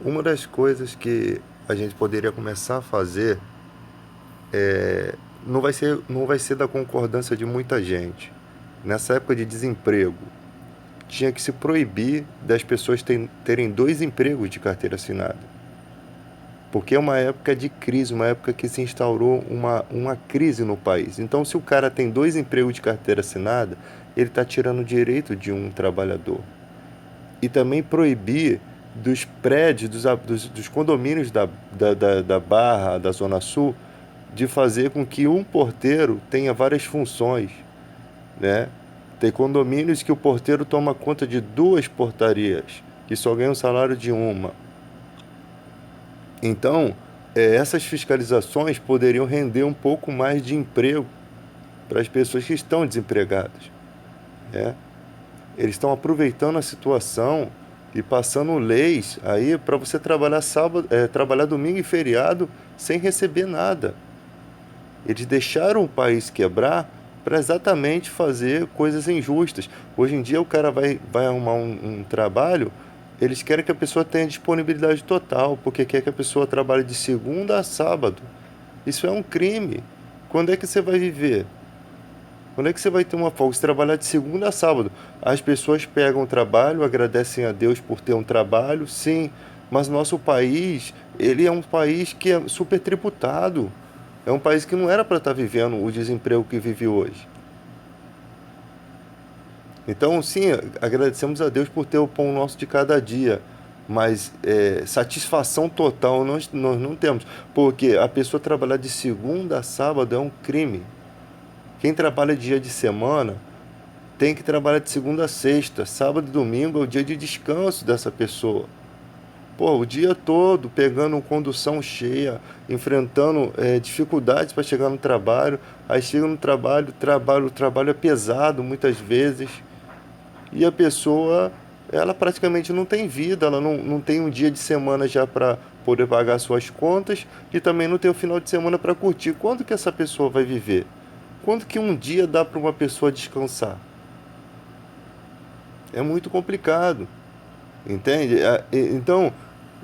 Uma das coisas que a gente poderia começar a fazer não vai ser da concordância de muita gente. Nessa época de desemprego, tinha que se proibir das pessoas terem dois empregos de carteira assinada. Porque é uma época de crise, uma época que se instaurou uma crise no país. Então, se o cara tem dois empregos de carteira assinada, ele está tirando o direito de um trabalhador. E também proibir dos prédios, dos condomínios da Barra, da Zona Sul, de fazer com que um porteiro tenha várias funções, né? Tem condomínios que o porteiro toma conta de duas portarias, que só ganha o salário de uma. Então, essas fiscalizações poderiam render um pouco mais de emprego para as pessoas que estão desempregadas, né? Eles estão aproveitando a situação e passando leis aí para você trabalhar sábado, trabalhar domingo e feriado sem receber nada. Eles deixaram o país quebrar para exatamente fazer coisas injustas. Hoje em dia o cara vai arrumar um trabalho, eles querem que a pessoa tenha disponibilidade total, porque quer que a pessoa trabalhe de segunda a sábado. Isso é um crime. Quando é que você vai viver? Quando é que você vai ter uma folga? Se trabalhar de segunda a sábado, as pessoas pegam o trabalho, agradecem a Deus por ter um trabalho, sim, mas nosso país, ele é um país que é super tributado. É um país que não era para estar vivendo o desemprego que vive hoje. Então, sim, agradecemos a Deus por ter o pão nosso de cada dia, mas satisfação total nós não temos, porque a pessoa trabalhar de segunda a sábado é um crime. Quem trabalha dia de semana tem que trabalhar de segunda a sexta. Sábado e domingo é o dia de descanso dessa pessoa. Pô, o dia todo pegando condução cheia, enfrentando dificuldades para chegar no trabalho. Aí chega no o trabalho é pesado muitas vezes. E a pessoa, ela praticamente não tem vida, ela não tem um dia de semana já para poder pagar suas contas e também não tem o final de semana para curtir. Quando que essa pessoa vai viver? Quando que um dia dá para uma pessoa descansar? É muito complicado, entende? Então,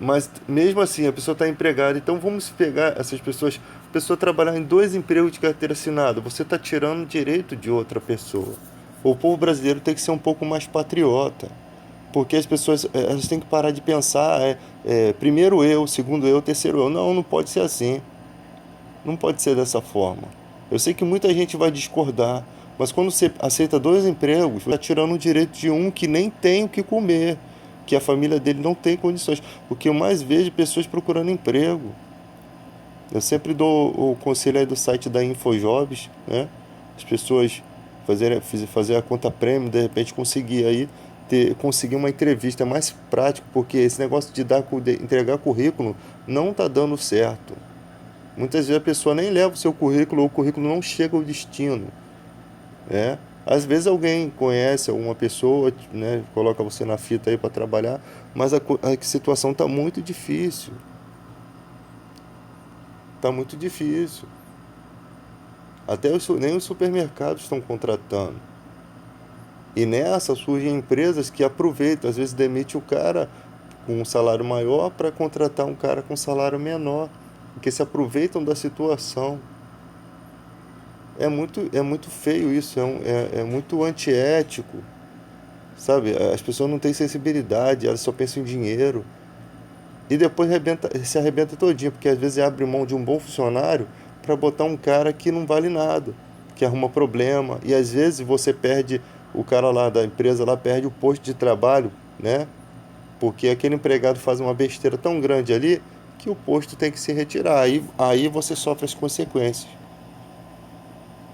mas mesmo assim, a pessoa está empregada, então vamos pegar essas pessoas, a pessoa trabalhar em dois empregos de carteira assinada, você está tirando o direito de outra pessoa. O povo brasileiro tem que ser um pouco mais patriota, porque as pessoas elas têm que parar de pensar primeiro eu, segundo eu, terceiro eu. Não, não pode ser assim. Não pode ser dessa forma. Eu sei que muita gente vai discordar, mas quando você aceita dois empregos, você está tirando o direito de um que nem tem o que comer, que a família dele não tem condições. O que eu mais vejo é pessoas procurando emprego. Eu sempre dou o conselho aí do site da Infojobs, né? As pessoas fazer a conta prêmio, de repente conseguir aí conseguir uma entrevista. É mais prático, porque esse negócio de entregar currículo não está dando certo. Muitas vezes a pessoa nem leva o seu currículo ou o currículo não chega ao destino, né? Às vezes alguém conhece alguma pessoa, né, coloca você na fita aí para trabalhar, mas a situação está muito difícil. Está muito difícil. Nem os supermercados estão contratando. E nessa surgem empresas que aproveitam, às vezes demite o cara com um salário maior para contratar um cara com salário menor, porque se aproveitam da situação. É muito feio isso, é muito antiético, sabe? As pessoas não têm sensibilidade, elas só pensam em dinheiro. E depois se arrebenta todinho, porque às vezes abre mão de um bom funcionário para botar um cara que não vale nada, que arruma problema. E às vezes você perde, o cara lá da empresa lá perde o posto de trabalho, né? Porque aquele empregado faz uma besteira tão grande ali que o posto tem que se retirar. Aí você sofre as consequências.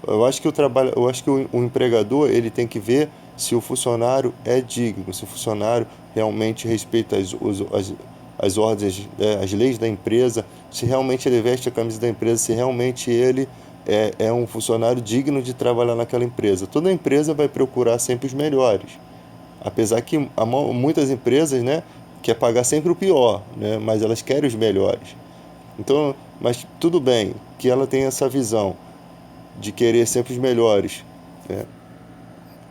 Eu acho que o empregador ele tem que ver se o funcionário é digno, se o funcionário realmente respeita as ordens, as leis da empresa, se realmente ele veste a camisa da empresa, se realmente ele é um funcionário digno de trabalhar naquela empresa. Toda empresa vai procurar sempre os melhores, apesar que muitas empresas, né, quer pagar sempre o pior, né, mas elas querem os melhores. Então, mas tudo bem que ela tenha essa visão de querer sempre os melhores, né?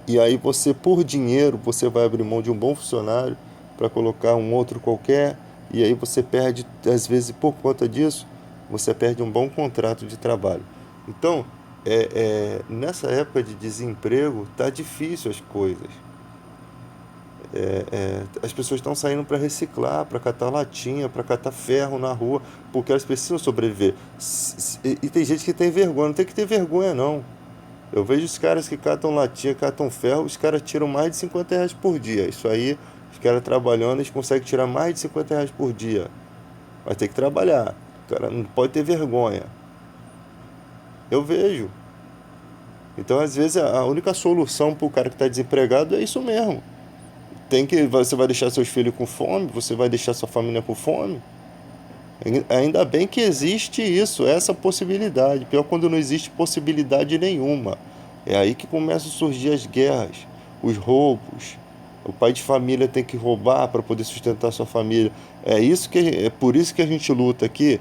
E aí você, por dinheiro, você vai abrir mão de um bom funcionário para colocar um outro qualquer, e aí você perde, às vezes por conta disso, você perde um bom contrato de trabalho. Então, nessa época de desemprego, tá difícil as coisas. As pessoas estão saindo para reciclar, para catar latinha, para catar ferro na rua, porque elas precisam sobreviver. E tem gente que tem vergonha, não tem que ter vergonha não. Eu vejo os caras que catam latinha, catam ferro, os caras tiram mais de R$ 50 por dia. Isso aí, os caras trabalhando, eles conseguem tirar mais de R$ 50 por dia. Mas tem que trabalhar. O cara não pode ter vergonha. Eu vejo. Então, às vezes, a única solução para o cara que está desempregado é isso mesmo. Você vai deixar seus filhos com fome, você vai deixar sua família com fome. Ainda bem que existe isso, essa possibilidade. Pior quando não existe possibilidade nenhuma. É aí que começam a surgir as guerras, os roubos. O pai de família tem que roubar para poder sustentar sua família. É por isso que a gente luta aqui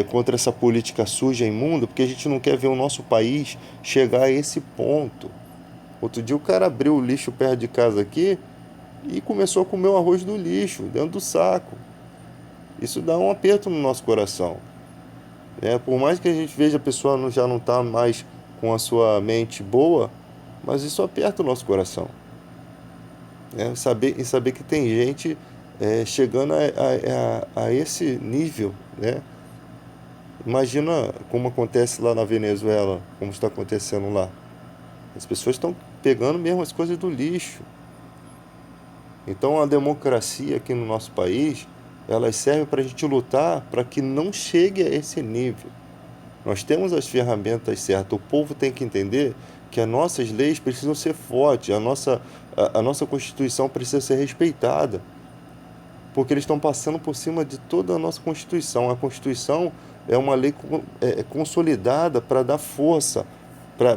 contra essa política suja e imunda, porque a gente não quer ver o nosso país chegar a esse ponto. Outro dia o cara abriu o lixo perto de casa aqui e começou a comer o arroz do lixo, dentro do saco. Isso dá um aperto no nosso coração. Por mais que a gente veja a pessoa já não está mais com a sua mente boa, mas isso aperta o nosso coração. Saber que tem gente chegando a esse nível. Né? Imagina como acontece lá na Venezuela, como está acontecendo lá. As pessoas estão pegando mesmo as coisas do lixo. Então a democracia aqui no nosso país, ela serve para a gente lutar para que não chegue a esse nível. Nós temos as ferramentas certas. O povo tem que entender que as nossas leis precisam ser fortes, a nossa Constituição precisa ser respeitada, porque eles estão passando por cima de toda a nossa Constituição. A Constituição é uma lei consolidada para dar força,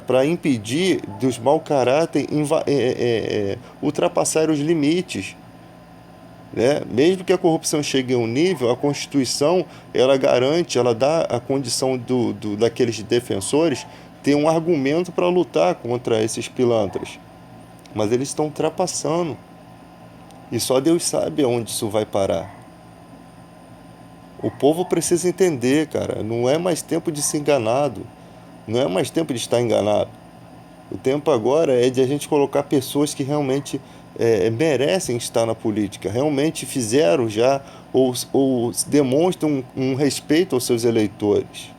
para impedir dos mau caráter ultrapassar os limites. Né? Mesmo que a corrupção chegue a um nível, a Constituição ela garante, ela dá a condição daqueles defensores ter um argumento para lutar contra esses pilantras. Mas eles estão ultrapassando. E só Deus sabe aonde isso vai parar. O povo precisa entender, cara, não é mais tempo de ser enganado. Não é mais tempo de estar enganado. O tempo agora é de a gente colocar pessoas que realmente merecem estar na política, realmente fizeram já ou demonstram um respeito aos seus eleitores.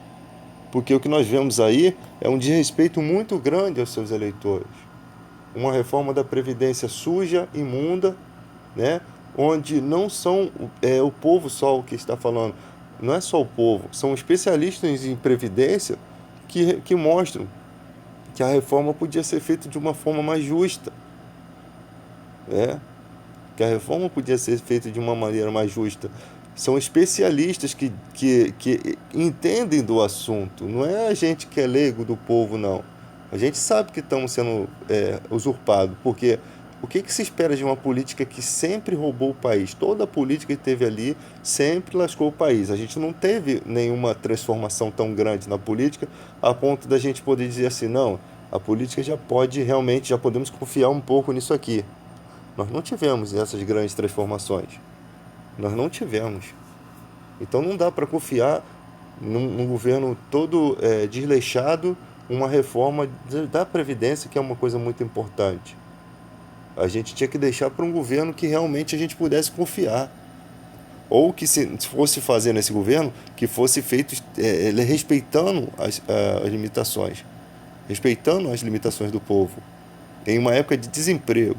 Porque o que nós vemos aí é um desrespeito muito grande aos seus eleitores. Uma reforma da Previdência suja, imunda, né? Onde não são o povo só o que está falando, não é só o povo, são especialistas em Previdência que mostram que a reforma podia ser feita de uma forma mais justa. Que a reforma podia ser feita de uma maneira mais justa. São especialistas que entendem do assunto. Não é a gente que é leigo do povo, não. A gente sabe que estamos sendo usurpados, porque o que se espera de uma política que sempre roubou o país? Toda a política que teve ali sempre lascou o país. A gente não teve nenhuma transformação tão grande na política a ponto da gente poder dizer assim, não, a política já podemos confiar um pouco nisso aqui. Nós não tivemos essas grandes transformações. Nós não tivemos. Então não dá para confiar num governo todo desleixado, uma reforma da Previdência, que é uma coisa muito importante. A gente tinha que deixar para um governo que realmente a gente pudesse confiar. Ou que se fosse fazer nesse governo, que fosse feito respeitando as limitações. Respeitando as limitações do povo. Em uma época de desemprego.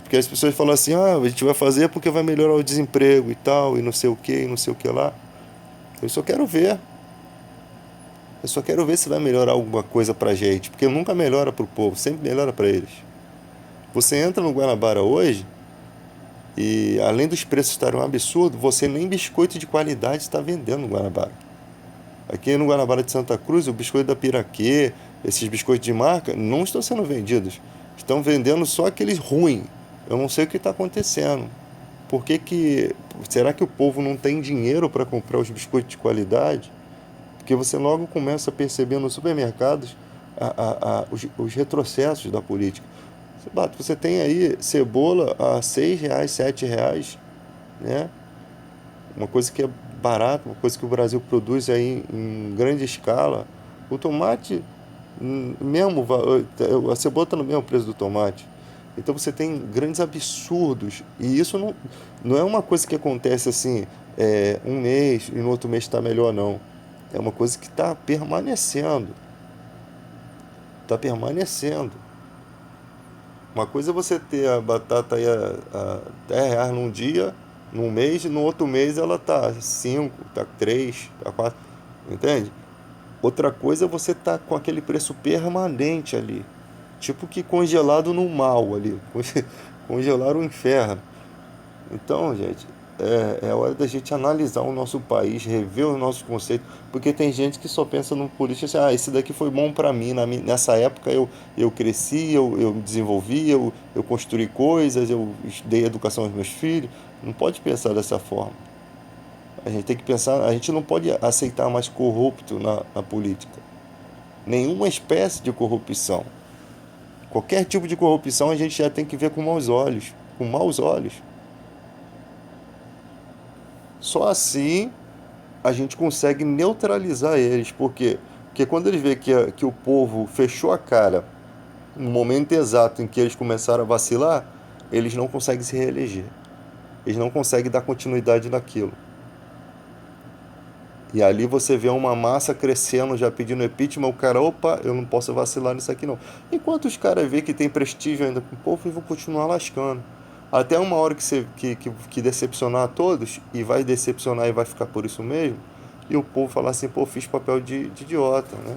Porque as pessoas falam assim, a gente vai fazer porque vai melhorar o desemprego e tal, e não sei o que, e não sei o que lá. Eu só quero ver. Eu só quero ver se vai melhorar alguma coisa pra gente. Porque nunca melhora pro povo, sempre melhora pra eles. Você entra no Guanabara hoje, e além dos preços estarem um absurdo, você nem biscoito de qualidade está vendendo no Guanabara. Aqui no Guanabara de Santa Cruz, o biscoito da Piraquê, esses biscoitos de marca, não estão sendo vendidos. Estão vendendo só aqueles ruins. Eu não sei o que está acontecendo. Será que o povo não tem dinheiro para comprar os biscoitos de qualidade? Porque você logo começa a perceber nos supermercados os retrocessos da política. Você tem aí cebola a R$ 6, R$ 7, né? uma coisa que é barata, uma coisa que o Brasil produz aí em grande escala. O tomate mesmo, a cebola está no mesmo preço do tomate. Então você tem grandes absurdos. E isso não é uma coisa que acontece assim, um mês e no outro mês está melhor, não. É uma coisa que está permanecendo. Está permanecendo. Uma coisa é você ter a batata aí a R$ 10 num dia, num mês, e no outro mês ela tá 5, tá 3, tá 4, entende? Outra coisa é você tá com aquele preço permanente ali. Tipo que congelado no mal ali. Congelar o inferno. Então, gente, é hora da gente analisar o nosso país, rever os nossos conceitos, porque tem gente que só pensa no político assim, esse daqui foi bom para mim, nessa época eu cresci, eu me desenvolvi, eu construí coisas, eu dei educação aos meus filhos. Não pode pensar dessa forma. A gente tem que pensar, a gente não pode aceitar mais corrupto na política. Nenhuma espécie de corrupção. Qualquer tipo de corrupção a gente já tem que ver com maus olhos. Com maus olhos. Só assim a gente consegue neutralizar eles. Por quê? Porque quando eles veem que o povo fechou a cara no momento exato em que eles começaram a vacilar, eles não conseguem se reeleger. Eles não conseguem dar continuidade naquilo. E ali você vê uma massa crescendo, já pedindo impeachment, o cara, opa, eu não posso vacilar nisso aqui não. Enquanto os caras vê que tem prestígio ainda com o povo, eles vão continuar lascando. Até uma hora que decepcionar a todos, e vai decepcionar e vai ficar por isso mesmo, e o povo falar assim, pô, fiz papel de idiota, né?